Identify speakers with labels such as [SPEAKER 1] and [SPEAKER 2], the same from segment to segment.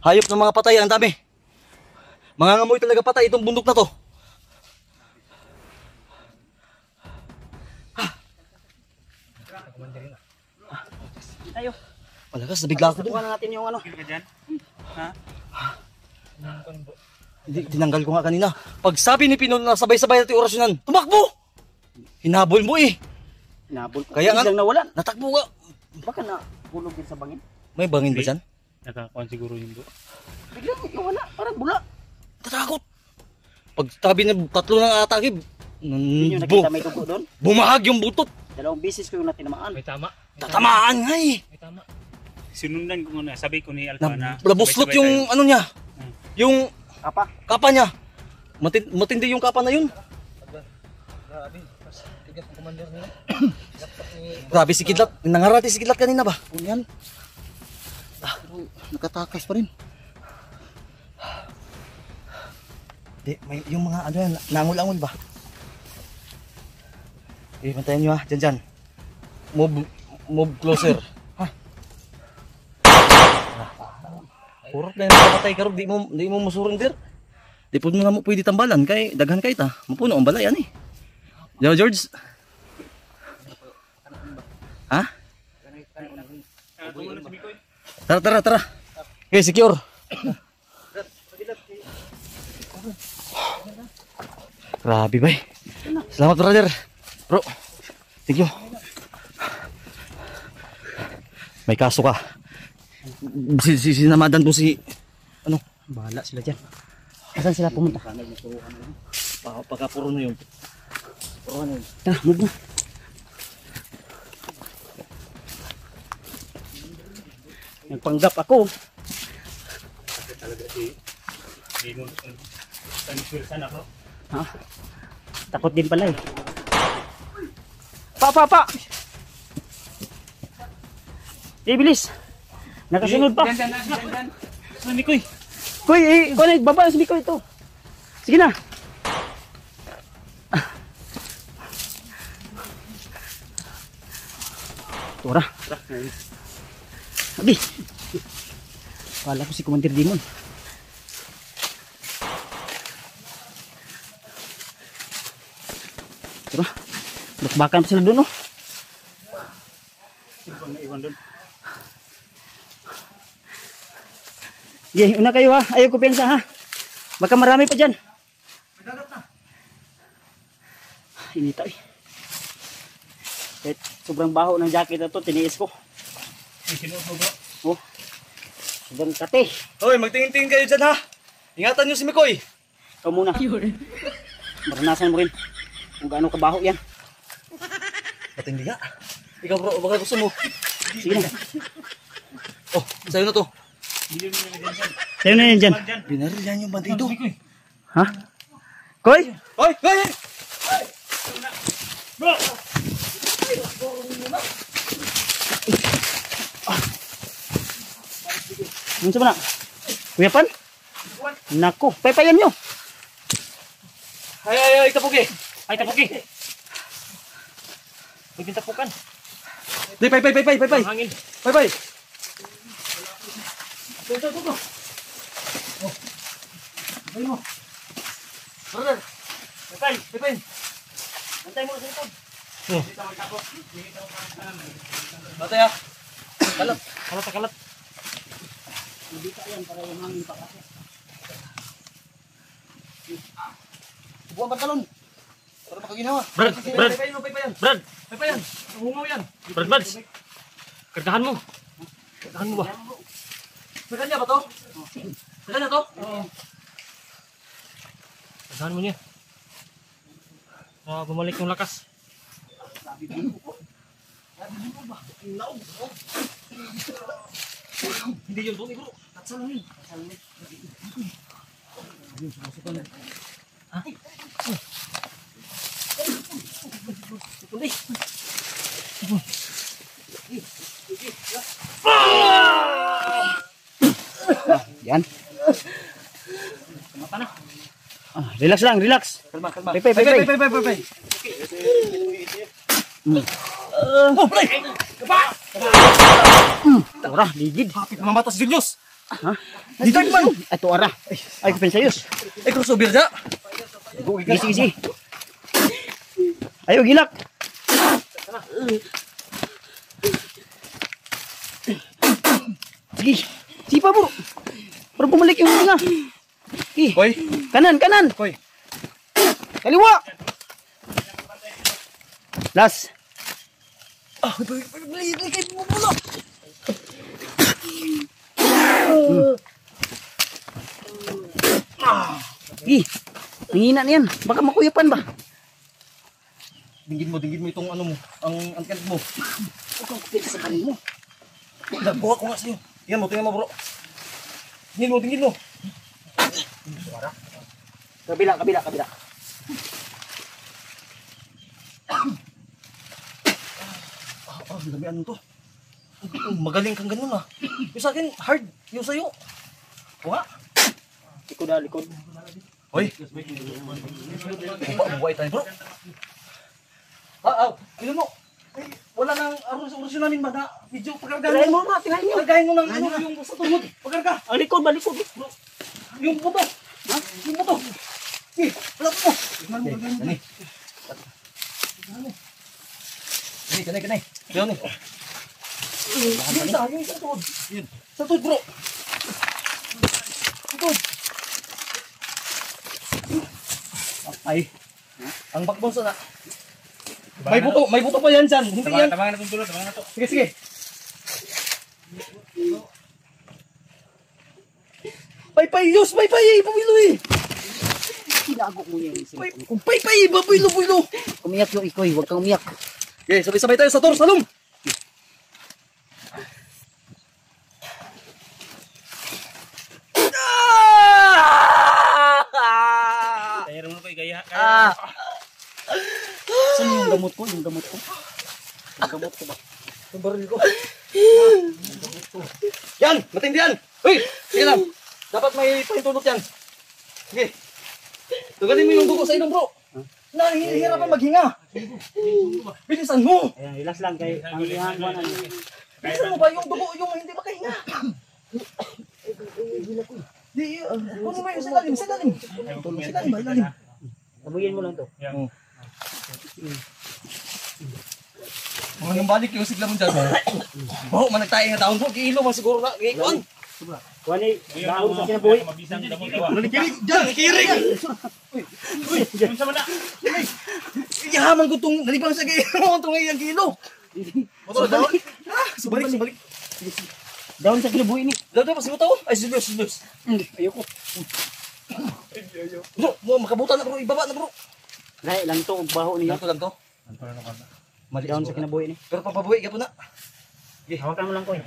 [SPEAKER 1] Hayop ng mga patay, ang dami. Mangangamoy talaga patay itong bundok na to.
[SPEAKER 2] Tayo.
[SPEAKER 1] Malakas, nabigla ako doon.
[SPEAKER 2] Tukuhan natin yung ano. Ha?
[SPEAKER 1] Tinanggal ko nga kanina. Pag sabi ni Pino na sabay-sabay natin orasyonan, tumakbo! Hinabol mo eh.
[SPEAKER 2] Hinabol ko.
[SPEAKER 1] Kaya nga,
[SPEAKER 2] lang nawalan.
[SPEAKER 1] natakbo ka.
[SPEAKER 2] Baka na hulog din sa bangin.
[SPEAKER 1] May bangin ba dyan?
[SPEAKER 3] Nakakuan siguro yun doon.
[SPEAKER 2] Biglang nawala. Parang bula.
[SPEAKER 1] Tatakot. Pag sabi na tatlo ng atake,
[SPEAKER 2] Hindi nyo nakita may dugo doon.
[SPEAKER 1] bumahag yung butot.
[SPEAKER 2] 2 beses ko yung natinamaan.
[SPEAKER 3] May tama.
[SPEAKER 1] Tatamaan nga eh.
[SPEAKER 3] May tama. Sinundan ko nga, sabi ko ni Alpha na
[SPEAKER 1] Nabuslot
[SPEAKER 3] sabay-sabay
[SPEAKER 1] yung
[SPEAKER 3] tayo.
[SPEAKER 1] ano niya. Yung
[SPEAKER 2] Apa?
[SPEAKER 1] kapa niya. Matindi yung kapa na yun. Grabe si Kidlat. Nangarati si Kidlat kanina ba?
[SPEAKER 2] Yan. Nakatakas pa rin.
[SPEAKER 1] Di, may, yung mga ano yan, nangul-angul ba? Pantayan nyo ha, dyan. Move closer. Ha? Purot na yung nakapatay karog, di mo masurindir. Di po nga mo pwede tambalan, kay daghan kay ta. Mapuno ang balay, yan eh. Yo, George. Ha? Tara. Okay, secure. Grabe bay. Salamat brother. Bro. Thank you. May kaso ka. Sinamadan mo si ano?
[SPEAKER 2] Bahala sila dyan. Asan sila pumunta?
[SPEAKER 1] Pagkapuro na yun. Puro na yun.
[SPEAKER 2] Tara, move na. Nagpanggap ako.
[SPEAKER 3] Talaga si Dino. Sana ako.
[SPEAKER 2] Ha? Takot din pala eh. Pa! Bilis! Nakasunod pa.
[SPEAKER 3] Yan. Saan Mikoy?
[SPEAKER 2] Koy, connect, baba si Mikoy ito. Sige na. Tura. Abi. Kala ko si Commander Demon. Tura. Bakbakan pa sila doon, oh.
[SPEAKER 3] Iwan doon.
[SPEAKER 2] Okay, una kayo ha. Ayaw ko pensa ha. Baka marami pa dyan. Inita eh. Kahit sobrang baho ng jacket na to, tiniis ko.
[SPEAKER 3] Sinuot mo bro.
[SPEAKER 2] Oh. Sobrang kate.
[SPEAKER 1] Hoy, magtingin-tingin kayo dyan ha. Ingatan nyo si Mikoy.
[SPEAKER 2] Ikaw muna. Maranasan mo rin kung gaano kabaho yan.
[SPEAKER 1] Ba't hindi nga? Ikaw bro, baka gusto mo.
[SPEAKER 2] Sige na.
[SPEAKER 1] Oh, sa'yo na to.
[SPEAKER 2] Sa'yo na yan dyan.
[SPEAKER 1] Binaril yan yung bandido.
[SPEAKER 2] Ha? Koy?
[SPEAKER 1] Hoy!
[SPEAKER 3] Bro!
[SPEAKER 2] Ano ba na? Kuya Pan? Naku, payayan nyo.
[SPEAKER 1] Ay, tapugi.
[SPEAKER 2] Ay, tapuki. Huwag yung tapukan.
[SPEAKER 1] Di, pay.
[SPEAKER 3] Hangin.
[SPEAKER 1] Pay.
[SPEAKER 2] Ito.
[SPEAKER 1] Oh. Pay mo. Brother. Pay.
[SPEAKER 2] Antay mo sa likod.
[SPEAKER 1] Batay ha. Kalat.
[SPEAKER 2] Kalat. Hindi ka yan para yung hangin pa kasi.
[SPEAKER 1] Buang pantalon. Para makaginawa.
[SPEAKER 3] Brad.
[SPEAKER 1] Pay pa yan. Hungaw yan.
[SPEAKER 3] Brad. Kargahan mo. Kargahan mo ba?
[SPEAKER 1] Sa kanya ba to? Sa kanya to?
[SPEAKER 3] Kargahan mo niya. Bumalik yung lakas.
[SPEAKER 1] Hindi yun bro. Tatsal lang yun.
[SPEAKER 2] Yan. Relax lang, relax.
[SPEAKER 1] Kalma.
[SPEAKER 2] Pay.
[SPEAKER 1] Oh, play!
[SPEAKER 2] Ora, ligid.
[SPEAKER 1] Hapit na mamatas Julius.
[SPEAKER 2] Ha? Nag-start man. Ito ara. Ay, kapensayos.
[SPEAKER 1] Ay, crossover ja.
[SPEAKER 2] Sige, sige. Ayo, gilak. Sige. Sipa bro. Para bumalik yung mga. Sige.
[SPEAKER 1] Koy.
[SPEAKER 2] Kanan, kanan.
[SPEAKER 1] Koy.
[SPEAKER 2] Kaliwa. Last.
[SPEAKER 1] Ah, bali kay mo muna.
[SPEAKER 2] Sige. Nangina na yan. Baka makuyapan ba?
[SPEAKER 1] Dinggin mo itong ano mo, ang angkat mo.
[SPEAKER 2] Huwag kang kupit sa kanin mo.
[SPEAKER 1] Nagbuha ko nga sa'yo. Tingnan mo bro. Tingin mo.
[SPEAKER 2] Kabila, kabila, kabila.
[SPEAKER 1] Dami ano to. Magaling kang ganun ah. Yung sa akin, hard. Yung sa'yo. Kuha.
[SPEAKER 2] Likod na, likod.
[SPEAKER 1] Hoy. Buhay tayo bro. Tingnan mo. Ay, wala nang arus namin ba na video pagkargahan mo.
[SPEAKER 2] Tirahin mo.
[SPEAKER 1] Pagkargahan mo ng ano yung sa tuhod. Pagkarga.
[SPEAKER 2] Ang likod ba, likod.
[SPEAKER 1] Yung buto. Ha? Yung buto. Eh, wala mo. Gani. Gani. Yan eh. Yung sa tuhod. Yun. Sa tuhod bro. Sa tuhod. Ay. Ang backbone sana. May buto pa yan dyan. Hindi yan.
[SPEAKER 3] Tabangan na itong dulo, tabangan na ito.
[SPEAKER 1] Sige. Pay, pabilo eh.
[SPEAKER 2] Tinago mo yan.
[SPEAKER 1] Pay, pabilo.
[SPEAKER 2] Umiyak yung ikoy, huwag kang umiyak.
[SPEAKER 1] Okay, sabay-sabay tayo sa Tor, Salom.
[SPEAKER 3] Kaya mo koy, gaya.
[SPEAKER 2] Saan yung gamot ko? Yung gamot ko ba?
[SPEAKER 1] Yung baril ko. Yan, matindi yan. Uy, sige lang. Dapat may pahintulot yan. Sige. Tugalin mo yung dugo sa ilong bro. Nahihirapan maghinga. Bilisan mo.
[SPEAKER 2] Ayan, relax lang kay ang iyan mo na.
[SPEAKER 1] Bilisan mo ba yung dugo yung hindi makahinga? Di, kunin mo yung sa lalim. Sa lalim ba? Ilalim.
[SPEAKER 2] Tabuyin mo lang to.
[SPEAKER 1] Mga nang balik yung sigla mo dyan. Bro, managtayo nga taon po. Kiilo man siguro na. Kikuan.
[SPEAKER 2] Kuwani, daon sa kinabuhi.
[SPEAKER 3] Mabisang damo ito.
[SPEAKER 1] Nalikirig dyan. Kirig. Uy.
[SPEAKER 3] Sa mana.
[SPEAKER 1] Iyahaman ko itong nalibang sa kayo. Itong iyang kilo. Motor daw. Subalik.
[SPEAKER 2] Daon sa kinabuhi ni.
[SPEAKER 1] Daw pa sigo tao. Ay, silos.
[SPEAKER 2] Ayoko.
[SPEAKER 1] Bro, mo makabutan na bro. Ibaba na bro.
[SPEAKER 2] Dahil lang to, baho niya.
[SPEAKER 1] Lang to. Mali
[SPEAKER 2] Daon sa kinabuhi ni.
[SPEAKER 1] pero papabuhi ka po na.
[SPEAKER 2] Hawakan mo lang ko.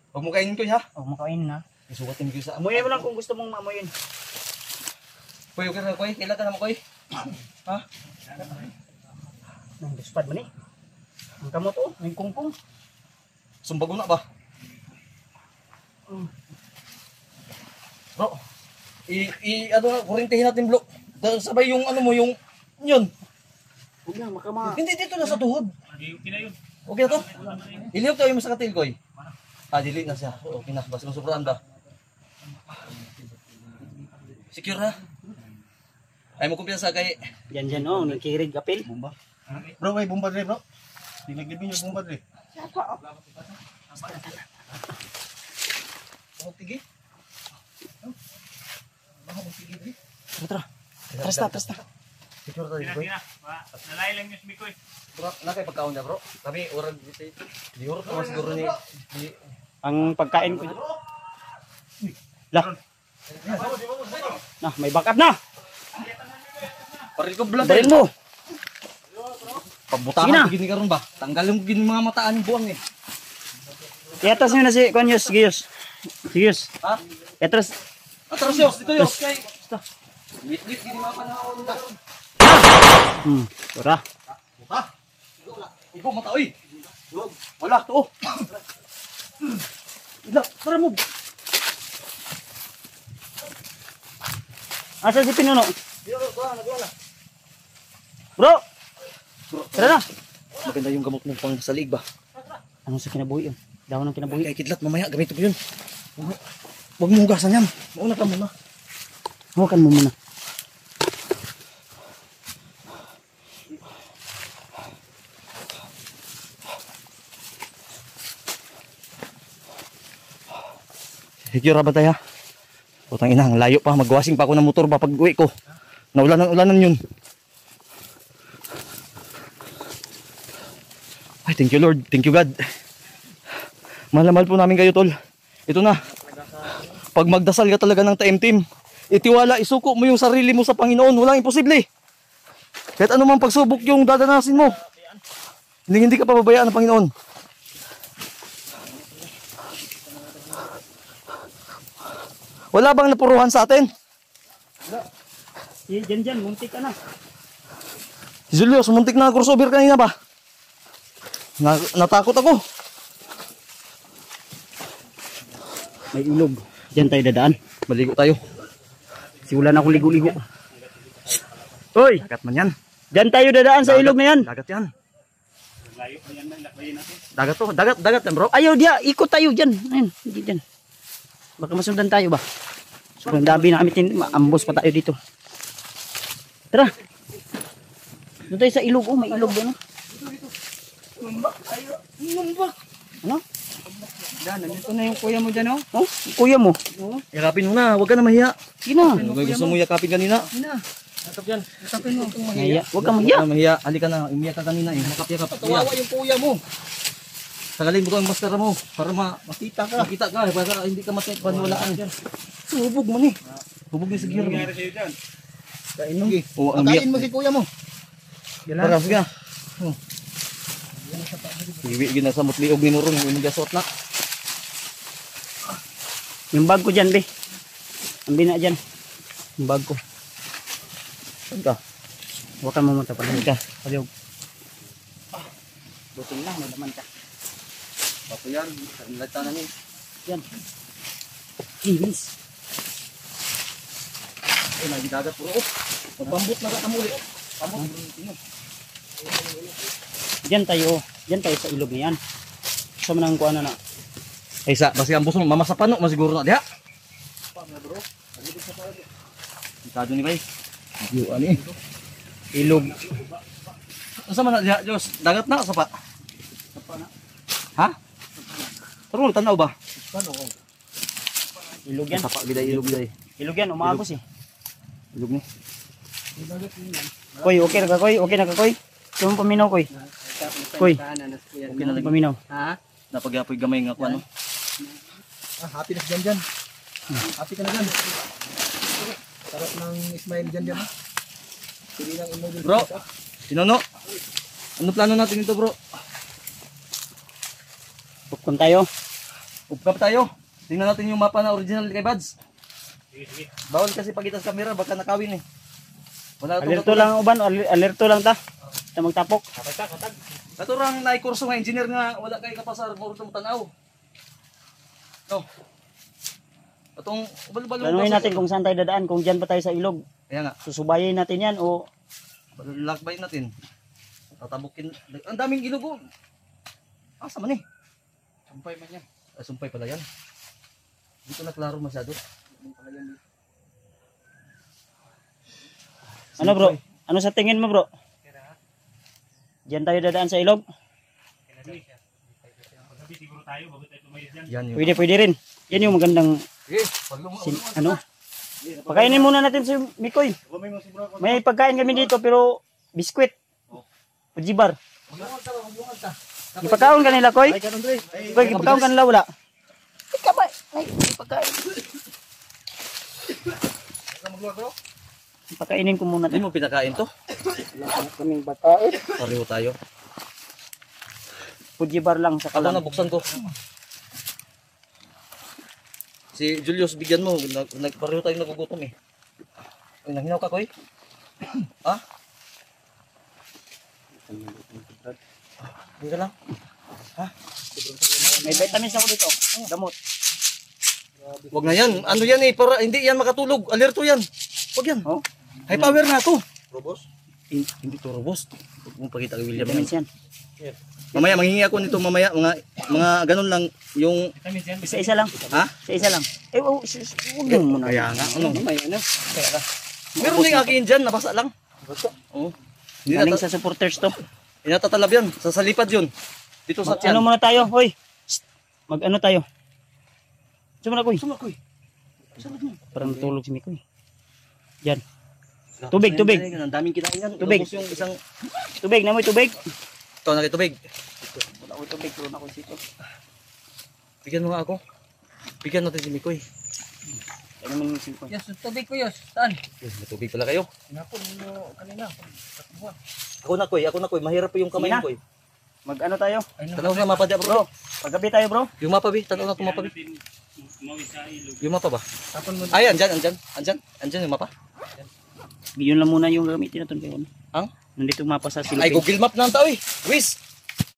[SPEAKER 1] Huwag mo kainin ko ha.
[SPEAKER 2] Oh, makain na.
[SPEAKER 1] Isuwatin ko sa
[SPEAKER 2] Amuyin mo lang kung gusto mong maamuyin.
[SPEAKER 1] Koy, okay na koy. Kailan ka naman koy? Ha?
[SPEAKER 2] Nang guspad man eh. Ang kamot oh, may kungkung.
[SPEAKER 1] Sumbago na ba? Bro, ano na, kurintihin natin bro. Sabay yung ano mo, yung yun.
[SPEAKER 2] Huwag na, makama.
[SPEAKER 1] Hindi dito na sa tuhod.
[SPEAKER 3] Okay na yun.
[SPEAKER 1] Okay na to? Iliyog tayo mo sa katil koy. Dili na siya. Okay na, basta sobrang ba? Secure na. Ay mo kumpiyansa kay
[SPEAKER 2] Yan oh, nagkirig apil.
[SPEAKER 4] Bomba. Bro, may bomba dre, bro. Dinaglibin yung bomba dre.
[SPEAKER 1] Tige.
[SPEAKER 2] Tara. Tras na.
[SPEAKER 1] Secure tayo
[SPEAKER 3] Tina,
[SPEAKER 1] koy.
[SPEAKER 3] tina. Nalay lang yung smikoy.
[SPEAKER 1] Bro, na kay pagkaon niya bro. Kami urag dito. Di urag naman siguro ni
[SPEAKER 2] Ang pagkain ko. Lah. Nah, may backup na.
[SPEAKER 1] paril ko blood.
[SPEAKER 2] Baril mo. Sige na.
[SPEAKER 1] Pabutahan ko gini karon ba? Tanggalin mo gini mga mataan ng buwang eh.
[SPEAKER 2] Iatas nyo na si Konyos, Giyos. Giyos.
[SPEAKER 1] Ha?
[SPEAKER 2] Iatas.
[SPEAKER 1] Atras yos, dito yos. Kay lit gini mga panahon na.
[SPEAKER 2] Tara.
[SPEAKER 1] Ha? Ibo mata oy. Wala to. Ila, tara mo.
[SPEAKER 2] Asa si Pinuno?
[SPEAKER 1] Nagwala.
[SPEAKER 2] Bro! Tara na.
[SPEAKER 1] Maganda yung gamot mo pang salig ba?
[SPEAKER 2] Ano sa kinabuhi yun? Daw ng kinabuhi.
[SPEAKER 1] Kay kidlat mamaya gamit ko yun. Huwag mo hugasan yan. Mauna ka muna.
[SPEAKER 2] Hawakan mo muna.
[SPEAKER 1] Secure ba tayo? Putang ina, ang layo pa. Magwasing pa ako ng motor ba pag uwi ko. Ulanan yun. Ay, thank you Lord. Thank you God. Mahal na mahal po namin kayo, tol. Ito na. Pag magdasal ka talaga ng taimtim, itiwala, isuko mo yung sarili mo sa Panginoon. Walang imposible. Kahit anumang pagsubok yung dadanasin mo, hindi ka pababayaan ng Panginoon. Wala bang napuruhan sa atin?
[SPEAKER 2] Diyan, muntik ka na.
[SPEAKER 1] Julius, muntik na crossover kanina ba? Natakot ako.
[SPEAKER 2] May ilog. Diyan tayo dadaan.
[SPEAKER 1] Maligo tayo.
[SPEAKER 2] Simulan ako ligo-ligo. Hoy!
[SPEAKER 1] Dagat man yan.
[SPEAKER 2] Diyan tayo dadaan sa ilog na yan.
[SPEAKER 1] Dagat yan. Dagat to. Dagat yan bro.
[SPEAKER 2] Ayaw dia, ikot tayo dyan. Ayun, hindi dyan. Baka masundan tayo ba? Sobrang dami na kami maambos pa tayo dito. Tara. Doon tayo sa ilog. Oh, may ilog doon.
[SPEAKER 3] Ngumbak.
[SPEAKER 2] Ano?
[SPEAKER 3] Dan, nandito na yung kuya mo dyan, oh.
[SPEAKER 2] Oh, kuya mo.
[SPEAKER 1] Yakapin mo na. Huwag ka na mahiya.
[SPEAKER 2] Sige na.
[SPEAKER 1] Gusto mo yakapin kanina.
[SPEAKER 3] Natap yan. Natapin mo.
[SPEAKER 2] Mahiya. Huwag kang
[SPEAKER 1] Huwag
[SPEAKER 2] mahiya.
[SPEAKER 1] ka na mahiya. Halika na. Umiyak ka kanina eh. Yakap.
[SPEAKER 3] Kawawa yung kuya mo.
[SPEAKER 1] Tagalin mo ko ang maskara mo. Para makita ka. Makita ka. Para hindi ka matipaniwalaan. Hubog mo ni. Hubog ni Sigiro.
[SPEAKER 3] Kain mo.
[SPEAKER 1] Oo, ang umiyak.
[SPEAKER 3] Kain mo si kuya mo.
[SPEAKER 1] Para, sige. Iwi ginasamot liog ni Murong. Yung gasot na.
[SPEAKER 2] Yung bag ko dyan, be. Ambi na dyan. Yung bag ko.
[SPEAKER 1] Saan ka?
[SPEAKER 2] Huwag ka mamunta pa.
[SPEAKER 1] Saan ka? Aliog.
[SPEAKER 2] Buting lang, may laman ka.
[SPEAKER 1] Bapo yan. Nalagta na ni.
[SPEAKER 2] Yan. Kilis.
[SPEAKER 1] Ay, nagidagat puro. Magbambot na ka kamuli. Pambot.
[SPEAKER 2] Diyan tayo sa ilog na yan. Gusto mo nang kuha na.
[SPEAKER 1] Ay sa, basi ang buso mamasapan no, masiguro na diha. Itado ni bay. Yo ani.
[SPEAKER 2] Ilog.
[SPEAKER 1] Unsa man na diha, Diyos? Dagat na sa pa. Ha? Pero tanaw ba?
[SPEAKER 2] Ilog yan.
[SPEAKER 1] Sapa giday ilog giday.
[SPEAKER 2] Ilog yan, umagos eh.
[SPEAKER 1] Ilog ni.
[SPEAKER 2] Koy, okay na ka, Koy? Okay na ka, Koy? Gusto mo paminaw, Koy? Koy,
[SPEAKER 1] Okay na lagi.
[SPEAKER 2] paminaw.
[SPEAKER 3] Ha?
[SPEAKER 1] Napagyapoy gamay nga kuno.
[SPEAKER 3] Happy na dyan. Happy ka na dyan. Sarap ng smile dyan. Pili lang imo.
[SPEAKER 1] Bro, Tinono. Ano plano natin dito, bro?
[SPEAKER 2] Pupkon tayo.
[SPEAKER 1] Upkap tayo. Tingnan natin yung mapa na original kay Bads. Bawal kasi pagitas camera baka nakawin eh. Wala to.
[SPEAKER 2] Alerto lang, uban. Alerto lang ta. Ta magtapok.
[SPEAKER 1] Katurang naikurso nga engineer nga wala kay kapasar mo rito tanaw. No. Atong balo-balo.
[SPEAKER 2] Tanungin natin kung saan tayo dadaan. Kung dyan pa tayo sa ilog.
[SPEAKER 1] Kaya nga,
[SPEAKER 2] Susubayin natin yan o
[SPEAKER 1] lakbay natin. Tatabukin. Ang daming ilog oh. Asa man eh?
[SPEAKER 3] Sampay man yan.
[SPEAKER 1] Sumpay pala yan. Dito na klaro masyado.
[SPEAKER 2] ano bro? Ano sa tingin mo bro? Diyan tayo dadaan sa ilog?
[SPEAKER 1] Yan yun.
[SPEAKER 2] Pwede rin. Yan yung magandang ano? Pakainin muna natin si Mikoy. May pagkain kami dito pero biskwit. Ujibar. Ipakaon kanila Koy? Koy, ipakaon kanila wala. Ika ba? May pagkain. Pakainin ko muna.
[SPEAKER 1] Hindi mo pinakain to?
[SPEAKER 2] Kaming pagkain.
[SPEAKER 1] Pareho tayo.
[SPEAKER 2] Ujibar lang sa
[SPEAKER 1] Ako
[SPEAKER 2] kalam.
[SPEAKER 1] nabuksan ko. Si Julius, bigyan mo. Pareho tayo nagugutom eh. Ay, nanghinaw ka, Koy? Ha? Hindi ka lang.
[SPEAKER 2] May vitamins ako dito. Gamot.
[SPEAKER 1] Wag na yan. Ano yan eh. Para hindi yan makatulog. Alerto yan. Wag yan.
[SPEAKER 2] Oh?
[SPEAKER 1] High power na to.
[SPEAKER 4] Robos?
[SPEAKER 1] Hindi to robust. Huwag mong pakita kay William yan.
[SPEAKER 2] Vitamins yan.
[SPEAKER 1] Mamaya, manghingi ako nito mamaya. Mga ganun lang. Yung,
[SPEAKER 2] Isa-isa lang.
[SPEAKER 1] ha?
[SPEAKER 2] Isa-isa lang. Eh, huwag mo muna.
[SPEAKER 1] Kaya nga, ano?
[SPEAKER 2] Mamaya na.
[SPEAKER 1] Meron din akin dyan, nabasa lang. Oo. Hindi
[SPEAKER 2] Galing sa supporters to.
[SPEAKER 1] Inatatalab yan. Sa lipad yun. Dito sa
[SPEAKER 2] Ano muna tayo? Hoy. Mag-ano tayo? Sumuna koy.
[SPEAKER 1] Sumakoy.
[SPEAKER 2] Parang natulog si Mikoy. Yan. Tubig, tubig.
[SPEAKER 1] Ang daming kinain yan.
[SPEAKER 2] Tubig.
[SPEAKER 1] Ubus yung isang...
[SPEAKER 2] Tubig, namoy tubig.
[SPEAKER 1] Ito, nakitubig.
[SPEAKER 2] Wala ko tubig, wala ko sito.
[SPEAKER 1] Bigyan mo nga ako. Bigyan natin si Mikoy.
[SPEAKER 2] Ano mo yung sito?
[SPEAKER 3] Yos, tubig ko Yos. Saan?
[SPEAKER 1] Yes, may tubig pala kayo.
[SPEAKER 3] Hinapon mo kanina.
[SPEAKER 1] Ako na koy. Mahirap po yung kamay
[SPEAKER 2] Sige na.
[SPEAKER 1] ko eh.
[SPEAKER 2] Mag-ano tayo?
[SPEAKER 1] Tanaw na mapa dyan bro.
[SPEAKER 2] Paggabi tayo, bro.
[SPEAKER 1] Yung mapa bi. Tanaw na itong mapa bi. Yung mapa ba?
[SPEAKER 3] Tapon mo.
[SPEAKER 1] Ay, andyan yung mapa.
[SPEAKER 2] Yun lang muna yung gagamitin natin kayo.
[SPEAKER 1] Ang?
[SPEAKER 2] Nandito mapa sa silupin.
[SPEAKER 1] Ay, Google Map na ang tao eh. Wiz.